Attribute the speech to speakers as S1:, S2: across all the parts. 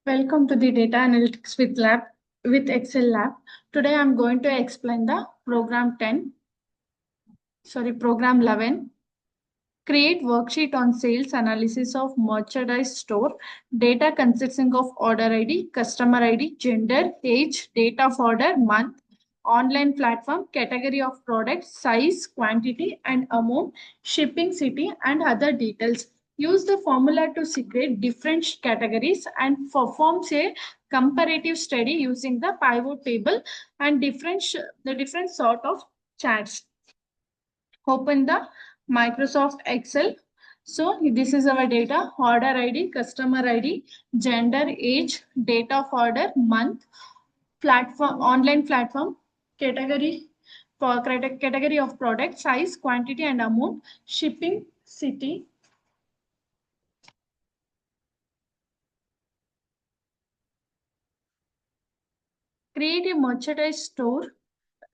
S1: Welcome to the Data Analytics with Excel Lab. Today I'm going to explain the program 11. Create worksheet on sales analysis of merchandise store. Data consisting of order ID, customer ID, gender, age, date of order, month, online platform, category of product, size, quantity and amount, shipping city and other details. Use the formula to segregate different categories and performs a comparative study using the pivot table and the different sort of charts. Open the Microsoft Excel. So this is our data: order ID, customer ID, gender, age, date of order, month, platform, online platform, category, category of product, size, quantity and amount, shipping city. Create a merchandise store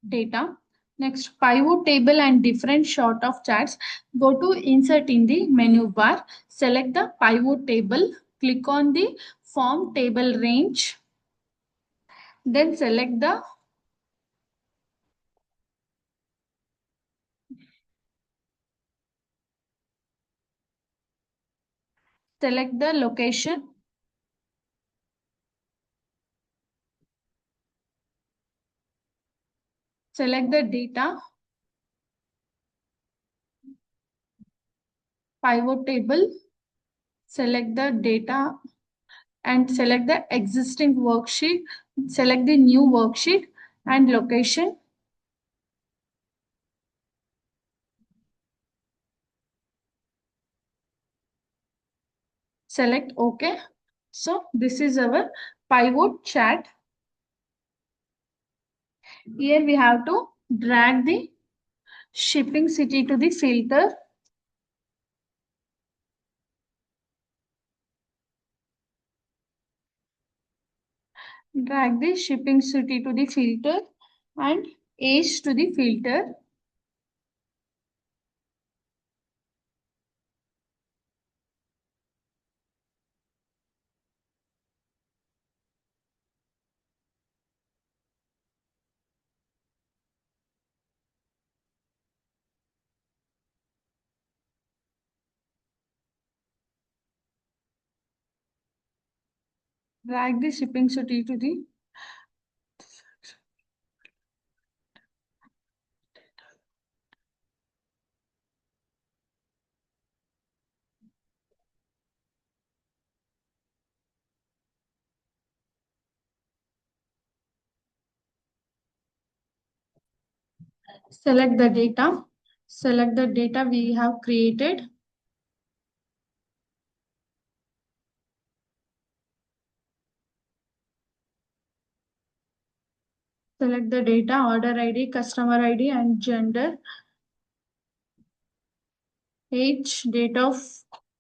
S1: data. Next, pivot table and different sort of charts. Go to insert in the menu bar. Select the pivot table. Click on the form table range. Then select the location. Select the data. Pivot table. Select the data and select the existing worksheet. Select the new worksheet and location. Select OK. So this is our pivot chart. Here we have to drag the shipping city to the filter. Drag the shipping city to the filter and age to the filter. Drag the shipping city to the select the data. Select the data we have created. Select the data, order ID, customer ID and gender, age, date of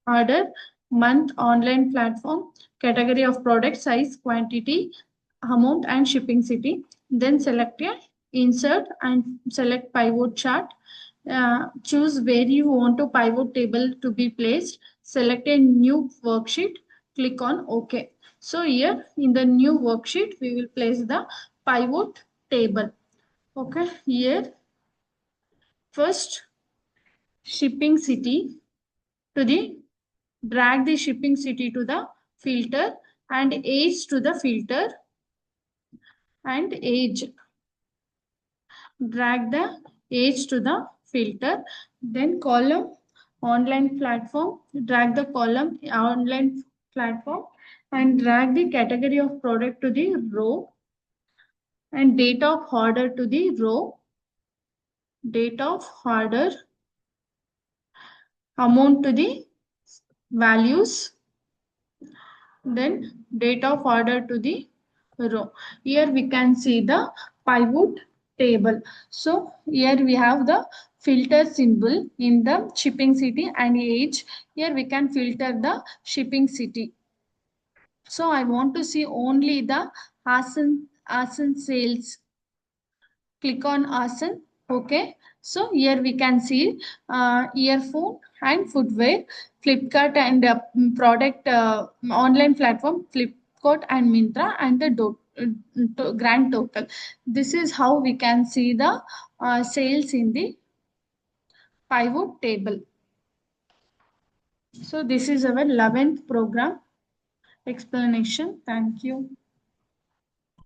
S1: order, month, online platform, category of product, size, quantity, amount and shipping city. Then select a insert and select pivot chart. Choose where you want to pivot table to be placed. Select a new worksheet. Click on OK. So here in the new worksheet, we will place the pivot table. Okay, here first shipping city to the drag the shipping city to the filter and age to the filter and age. Drag the age to the filter. Then column online platform. Drag the column online platform and drag the category of product to the row and date of order to the row. Date of order, amount to the values, then date of order to the row. Here we can see the pivot table. So here we have the filter symbol in the shipping city and age. Here we can filter the shipping city. So I want to see only the Hassan sales. Click on Hassan. Okay. So here we can see earphone and footwear, Flipkart and product online platform, Flipkart and Myntra and the grand total. This is how we can see the sales in the pivot table. So this is our 11th program explanation. Thank you.